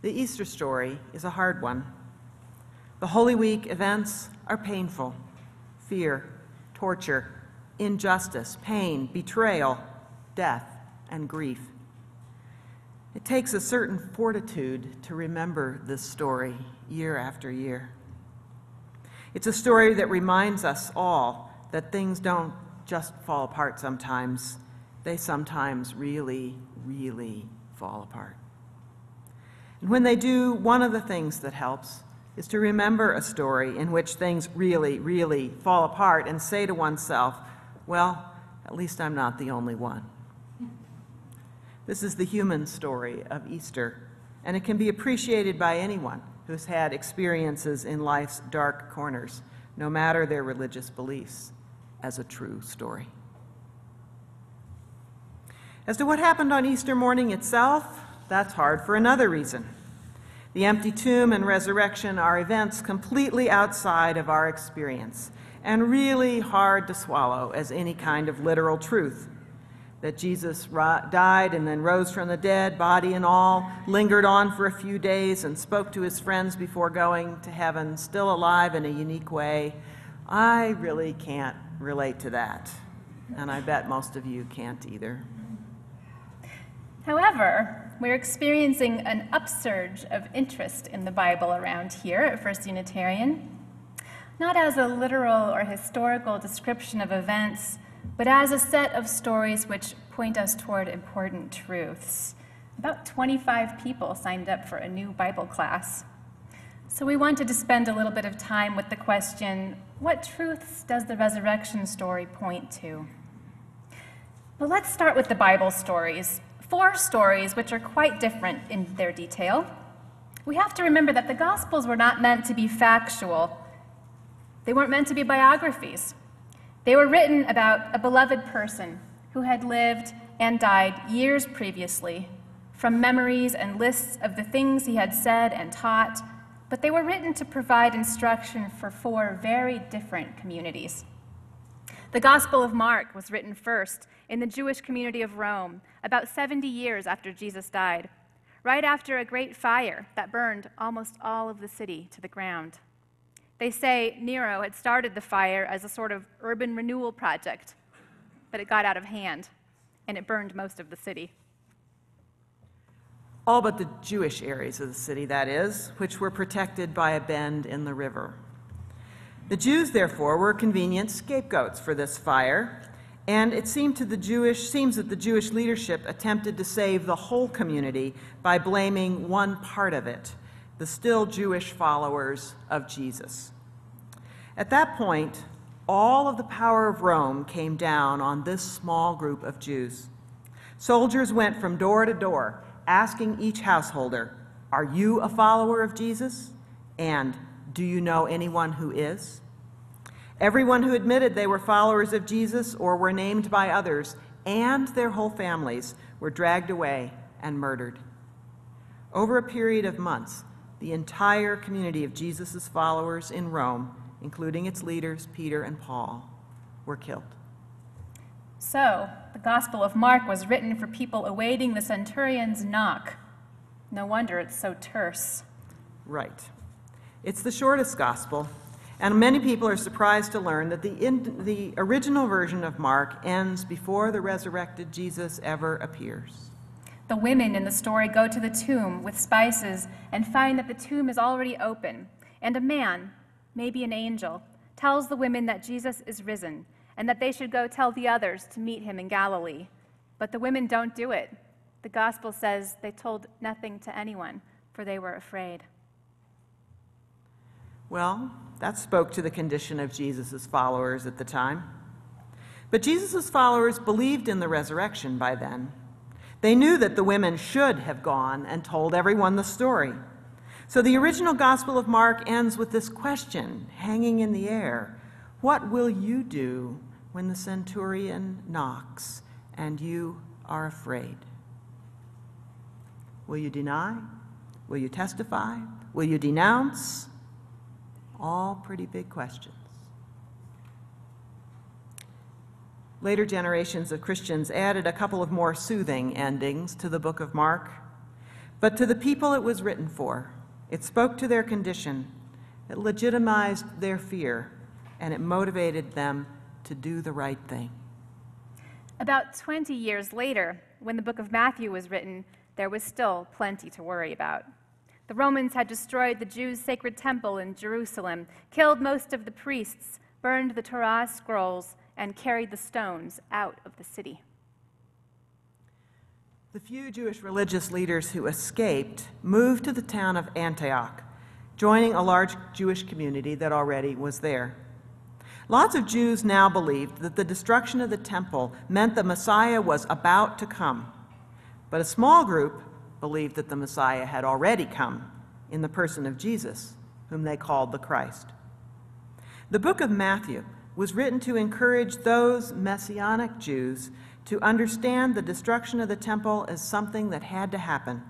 The Easter story is a hard one. The Holy Week events are painful. Fear, torture, injustice, pain, betrayal, death, and grief. It takes a certain fortitude to remember this story year after year. It's a story that reminds us all that things don't just fall apart sometimes. They sometimes really, really fall apart. And when they do, one of the things that helps is to remember a story in which things really, really fall apart and say to oneself, well, at least I'm not the only one. This is the human story of Easter, and it can be appreciated by anyone who's had experiences in life's dark corners, no matter their religious beliefs, as a true story. As to what happened on Easter morning itself, that's hard for another reason. The empty tomb and resurrection are events completely outside of our experience and really hard to swallow as any kind of literal truth. That Jesus died and then rose from the dead, body and all, lingered on for a few days and spoke to his friends before going to heaven, still alive in a unique way. I really can't relate to that, and I bet most of you can't either. However, we're experiencing an upsurge of interest in the Bible around here at First Unitarian, not as a literal or historical description of events, but as a set of stories which point us toward important truths. About 25 people signed up for a new Bible class. So we wanted to spend a little bit of time with the question, what truths does the resurrection story point to? Well, let's start with the Bible stories. 4 stories which are quite different in their detail. We have to remember that the Gospels were not meant to be factual. They weren't meant to be biographies. They were written about a beloved person who had lived and died years previously, from memories and lists of the things he had said and taught, but they were written to provide instruction for 4 very different communities. The Gospel of Mark was written first in the Jewish community of Rome, about 70 years after Jesus died, right after a great fire that burned almost all of the city to the ground. They say Nero had started the fire as a sort of urban renewal project, but it got out of hand, and it burned most of the city. All but the Jewish areas of the city, that is, which were protected by a bend in the river. The Jews, therefore, were convenient scapegoats for this fire, and it seems that the Jewish leadership attempted to save the whole community by blaming one part of it, the still Jewish followers of Jesus. At that point, all of the power of Rome came down on this small group of Jews. Soldiers went from door to door, asking each householder, "Are you a follower of Jesus? And do you know anyone who is?" Everyone who admitted they were followers of Jesus or were named by others and their whole families were dragged away and murdered. Over a period of months, the entire community of Jesus' followers in Rome, including its leaders, Peter and Paul, were killed. So, the Gospel of Mark was written for people awaiting the centurion's knock. No wonder it's so terse. Right. It's the shortest gospel, and many people are surprised to learn that the original version of Mark ends before the resurrected Jesus ever appears. The women in the story go to the tomb with spices and find that the tomb is already open, and a man, maybe an angel, tells the women that Jesus is risen and that they should go tell the others to meet him in Galilee. But the women don't do it. The gospel says they told nothing to anyone, for they were afraid. Well, that spoke to the condition of Jesus' followers at the time. But Jesus' followers believed in the resurrection by then. They knew that the women should have gone and told everyone the story. So the original Gospel of Mark ends with this question hanging in the air. What will you do when the centurion knocks and you are afraid? Will you deny? Will you testify? Will you denounce? All pretty big questions. Later generations of Christians added a couple of more soothing endings to the book of Mark. But to the people it was written for, it spoke to their condition, it legitimized their fear, and it motivated them to do the right thing. About 20 years later, when the book of Matthew was written, there was still plenty to worry about. The Romans had destroyed the Jews' sacred temple in Jerusalem, killed most of the priests, burned the Torah scrolls, and carried the stones out of the city. The few Jewish religious leaders who escaped moved to the town of Antioch, joining a large Jewish community that already was there. Lots of Jews now believed that the destruction of the temple meant the Messiah was about to come, but a small group believed that the Messiah had already come in the person of Jesus, whom they called the Christ. The book of Matthew was written to encourage those Messianic Jews to understand the destruction of the temple as something that had to happen,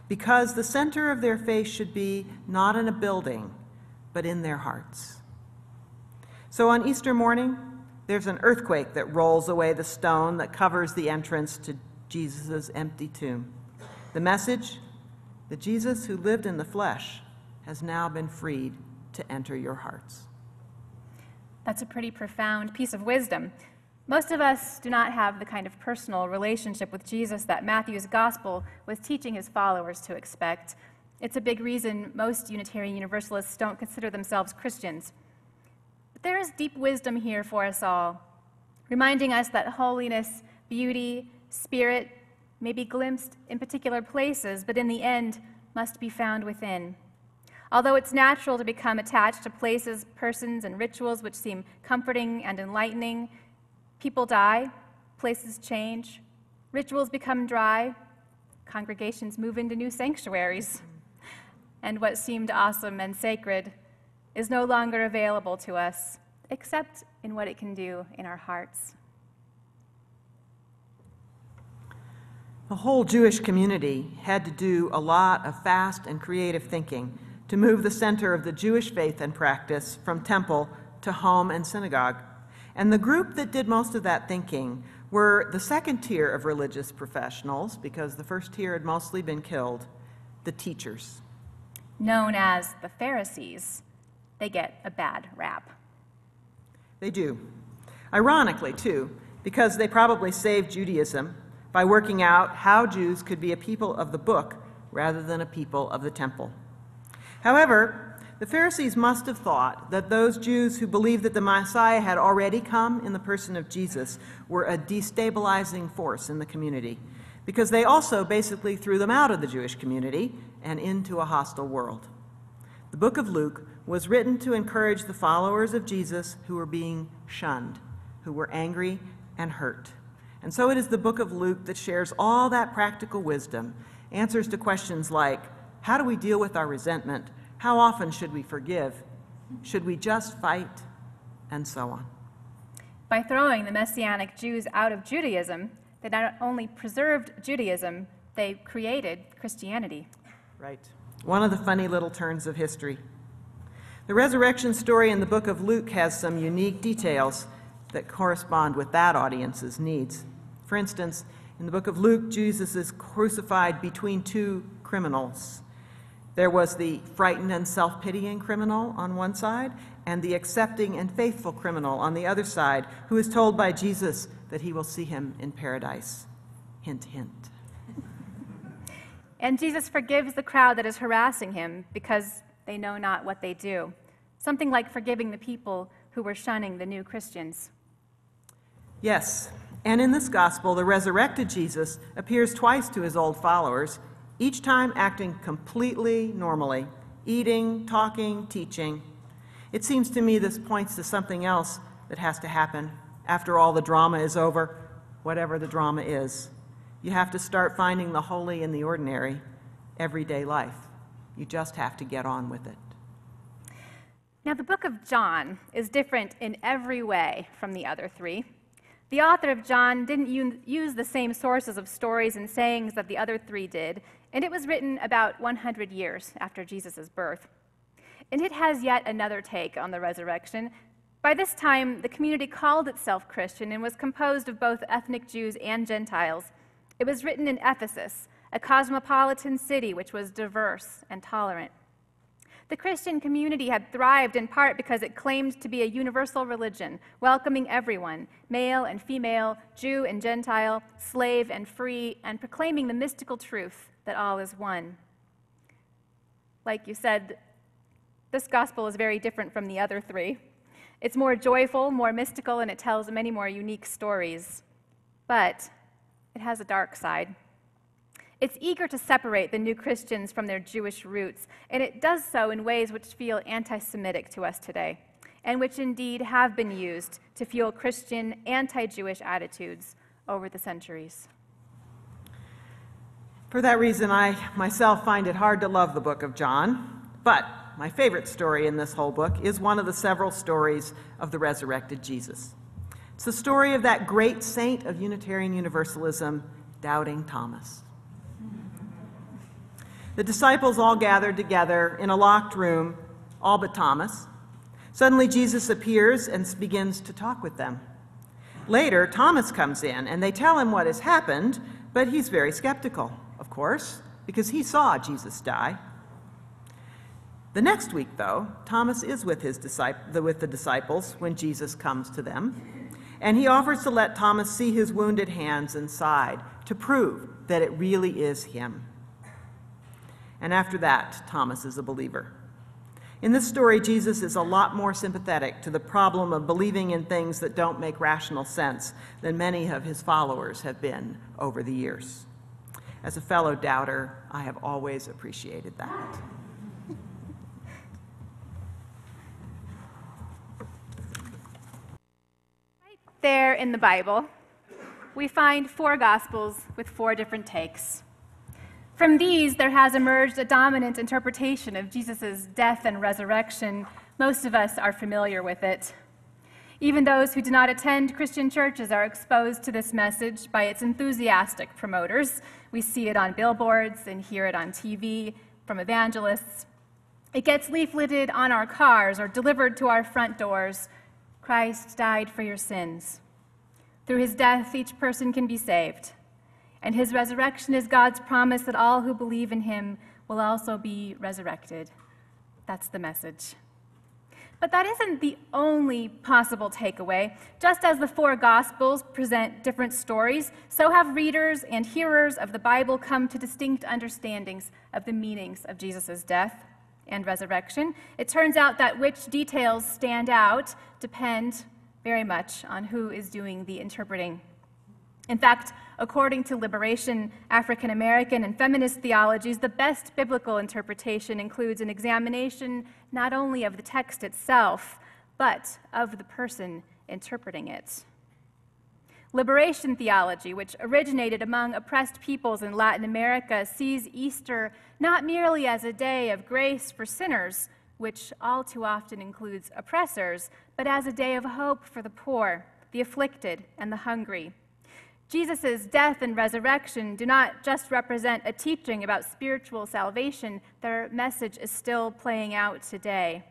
because the center of their faith should be not in a building, but in their hearts. So on Easter morning, there's an earthquake that rolls away the stone that covers the entrance to Jesus' empty tomb. The message that Jesus, who lived in the flesh, has now been freed to enter your hearts. That's a pretty profound piece of wisdom. Most of us do not have the kind of personal relationship with Jesus that Matthew's gospel was teaching his followers to expect. It's a big reason most Unitarian Universalists don't consider themselves Christians. But there is deep wisdom here for us all, reminding us that holiness, beauty, spirit may be glimpsed in particular places, but in the end must be found within. Although it's natural to become attached to places, persons, and rituals which seem comforting and enlightening, people die, places change, rituals become dry, congregations move into new sanctuaries, and what seemed awesome and sacred is no longer available to us, except in what it can do in our hearts. The whole Jewish community had to do a lot of fast and creative thinking to move the center of the Jewish faith and practice from temple to home and synagogue. And the group that did most of that thinking were the second tier of religious professionals, because the first tier had mostly been killed, the teachers. Known as the Pharisees, they get a bad rap. They do. Ironically, too, because they probably saved Judaism by working out how Jews could be a people of the book rather than a people of the temple. However, the Pharisees must have thought that those Jews who believed that the Messiah had already come in the person of Jesus were a destabilizing force in the community, because they also basically threw them out of the Jewish community and into a hostile world. The book of Luke was written to encourage the followers of Jesus who were being shunned, who were angry and hurt. And so it is the book of Luke that shares all that practical wisdom, answers to questions like, how do we deal with our resentment? How often should we forgive? Should we just fight? And so on. By throwing the Messianic Jews out of Judaism, they not only preserved Judaism, they created Christianity. Right. One of the funny little turns of history. The resurrection story in the book of Luke has some unique details that correspond with that audience's needs. For instance, in the book of Luke, Jesus is crucified between two criminals. There was the frightened and self-pitying criminal on one side, and the accepting and faithful criminal on the other side, who is told by Jesus that he will see him in paradise. Hint, hint. And Jesus forgives the crowd that is harassing him because they know not what they do. Something like forgiving the people who were shunning the new Christians. Yes, and in this gospel, the resurrected Jesus appears twice to his old followers, each time acting completely normally, eating, talking, teaching. It seems to me this points to something else that has to happen after all the drama is over, whatever the drama is. You have to start finding the holy in the ordinary, everyday life. You just have to get on with it. Now, the book of John is different in every way from the other three. The author of John didn't use the same sources of stories and sayings that the other three did, and it was written about 100 years after Jesus' birth. And it has yet another take on the resurrection. By this time, the community called itself Christian and was composed of both ethnic Jews and Gentiles. It was written in Ephesus, a cosmopolitan city which was diverse and tolerant. The Christian community had thrived in part because it claimed to be a universal religion, welcoming everyone, male and female, Jew and Gentile, slave and free, and proclaiming the mystical truth that all is one. Like you said, this gospel is very different from the other three. It's more joyful, more mystical, and it tells many more unique stories. But it has a dark side. It's eager to separate the new Christians from their Jewish roots, and it does so in ways which feel anti-Semitic to us today, and which indeed have been used to fuel Christian anti-Jewish attitudes over the centuries. For that reason, I myself find it hard to love the book of John, but my favorite story in this whole book is one of the several stories of the resurrected Jesus. It's the story of that great saint of Unitarian Universalism, Doubting Thomas. The disciples all gathered together in a locked room, all but Thomas. Suddenly, Jesus appears and begins to talk with them. Later, Thomas comes in, and they tell him what has happened, but he's very skeptical, of course, because he saw Jesus die. The next week, though, Thomas is with the disciples when Jesus comes to them, and he offers to let Thomas see his wounded hands and side to prove that it really is him. And after that, Thomas is a believer. In this story, Jesus is a lot more sympathetic to the problem of believing in things that don't make rational sense than many of his followers have been over the years. As a fellow doubter, I have always appreciated that. Right there in the Bible, we find 4 Gospels with 4 different takes. From these, there has emerged a dominant interpretation of Jesus' death and resurrection. Most of us are familiar with it. Even those who do not attend Christian churches are exposed to this message by its enthusiastic promoters. We see it on billboards and hear it on TV from evangelists. It gets leafleted on our cars or delivered to our front doors. Christ died for your sins. Through his death, each person can be saved. And his resurrection is God's promise that all who believe in him will also be resurrected. That's the message. But that isn't the only possible takeaway. Just as the 4 Gospels present different stories, so have readers and hearers of the Bible come to distinct understandings of the meanings of Jesus' death and resurrection. It turns out that which details stand out depend very much on who is doing the interpreting. In fact, according to liberation, African American, and feminist theologies, the best biblical interpretation includes an examination not only of the text itself, but of the person interpreting it. Liberation theology, which originated among oppressed peoples in Latin America, sees Easter not merely as a day of grace for sinners, which all too often includes oppressors, but as a day of hope for the poor, the afflicted, and the hungry. Jesus' death and resurrection do not just represent a teaching about spiritual salvation, their message is still playing out today.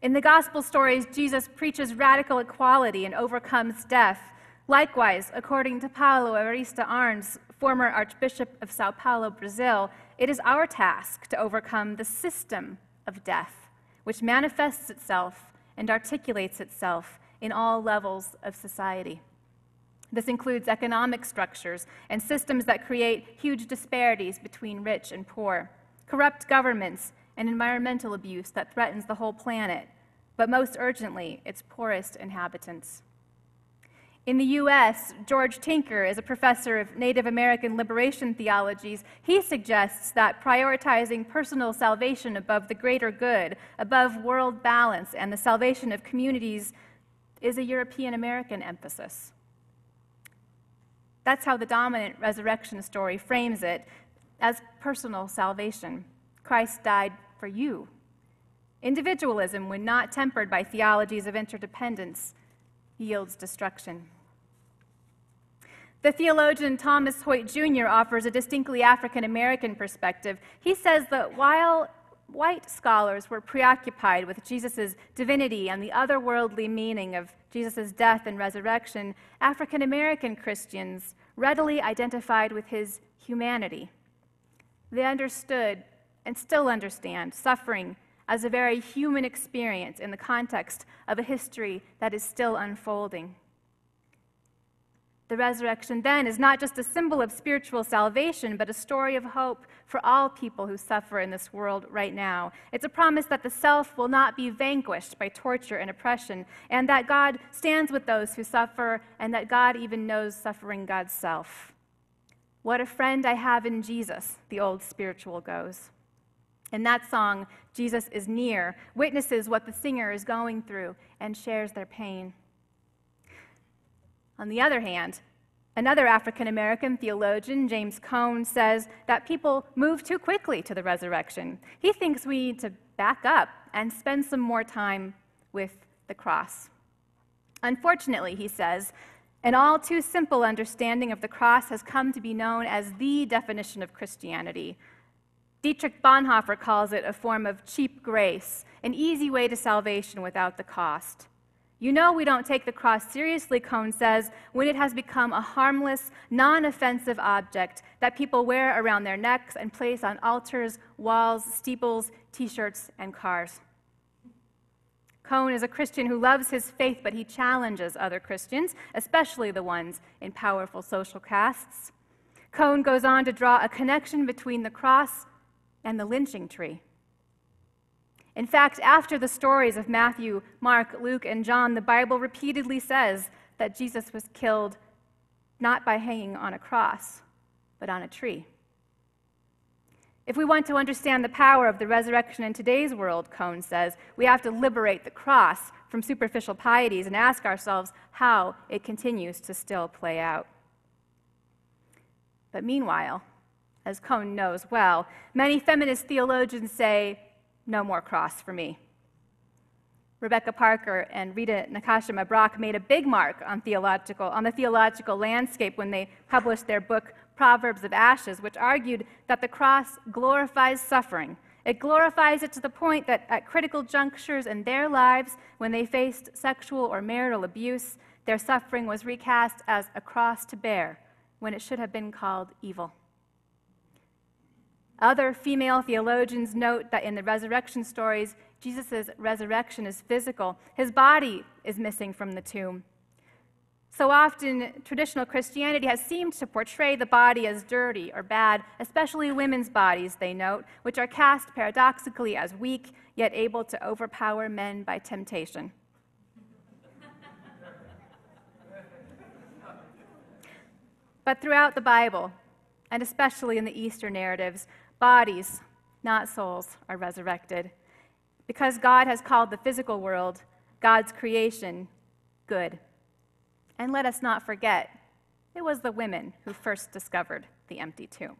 In the gospel stories, Jesus preaches radical equality and overcomes death. Likewise, according to Paulo Evarista Arns, former Archbishop of Sao Paulo, Brazil, it is our task to overcome the system of death, which manifests itself and articulates itself in all levels of society. This includes economic structures and systems that create huge disparities between rich and poor, corrupt governments, and environmental abuse that threatens the whole planet, but most urgently, its poorest inhabitants. In the U.S., George Tinker is a professor of Native American liberation theologies. He suggests that prioritizing personal salvation above the greater good, above world balance and the salvation of communities, is a European American emphasis. That's how the dominant resurrection story frames it, as personal salvation. Christ died for you. Individualism, when not tempered by theologies of interdependence, yields destruction. The theologian Thomas Hoyt Jr. offers a distinctly African American perspective. He says that while white scholars were preoccupied with Jesus' divinity and the otherworldly meaning of Jesus' death and resurrection, African American Christians readily identified with his humanity They understood and still understand suffering as a very human experience in the context of a history that is still unfolding. The resurrection then is not just a symbol of spiritual salvation, but a story of hope for all people who suffer in this world right now. It's a promise that the self will not be vanquished by torture and oppression, and that God stands with those who suffer, and that God even knows suffering God's self. What a friend I have in Jesus, the old spiritual goes. In that song, Jesus is near, witnesses what the singer is going through, and shares their pain. On the other hand, another African-American theologian, James Cone, says that people move too quickly to the resurrection. He thinks we need to back up and spend some more time with the cross. Unfortunately, he says, an all too simple understanding of the cross has come to be known as the definition of Christianity. Dietrich Bonhoeffer calls it a form of cheap grace, an easy way to salvation without the cost. You know we don't take the cross seriously, Cone says, when it has become a harmless, non-offensive object that people wear around their necks and place on altars, walls, steeples, T-shirts, and cars. Cone is a Christian who loves his faith, but he challenges other Christians, especially the ones in powerful social castes. Cone goes on to draw a connection between the cross and the lynching tree. In fact, after the stories of Matthew, Mark, Luke, and John, the Bible repeatedly says that Jesus was killed not by hanging on a cross, but on a tree. If we want to understand the power of the resurrection in today's world, Cone says, we have to liberate the cross from superficial pieties and ask ourselves how it continues to still play out. But meanwhile, as Cone knows well, many feminist theologians say, no more cross for me. Rebecca Parker and Rita Nakashima Brock made a big mark on the theological landscape when they published their book, Proverbs of Ashes, which argued that the cross glorifies suffering. It glorifies it to the point that at critical junctures in their lives, when they faced sexual or marital abuse, their suffering was recast as a cross to bear, when it should have been called evil. Other female theologians note that in the resurrection stories, Jesus' resurrection is physical. His body is missing from the tomb. So often, traditional Christianity has seemed to portray the body as dirty or bad, especially women's bodies, they note, which are cast paradoxically as weak, yet able to overpower men by temptation. But throughout the Bible, and especially in the Easter narratives, bodies, not souls, are resurrected. Because God has called the physical world, God's creation, good. And let us not forget, it was the women who first discovered the empty tomb.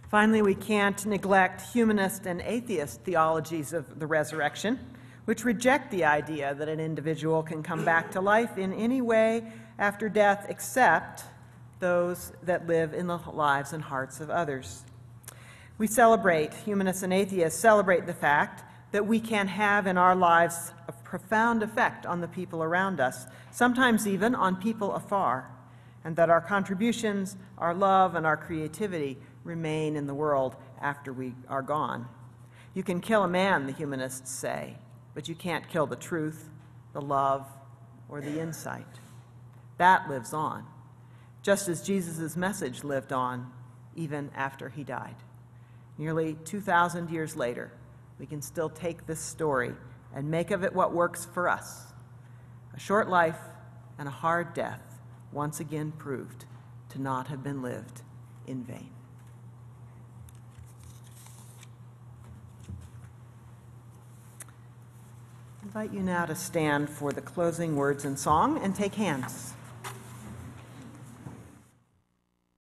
Finally, we can't neglect humanist and atheist theologies of the resurrection, which reject the idea that an individual can come back to life in any way after death except those that live in the lives and hearts of others. Humanists and atheists celebrate the fact that we can have in our lives a profound effect on the people around us, sometimes even on people afar, and that our contributions, our love, and our creativity remain in the world after we are gone. You can kill a man, the humanists say, but you can't kill the truth, the love, or the insight. That lives on, just as Jesus' message lived on even after he died. Nearly 2,000 years later, we can still take this story and make of it what works for us. A short life and a hard death once again proved to not have been lived in vain. I invite you now to stand for the closing words and song and take hands.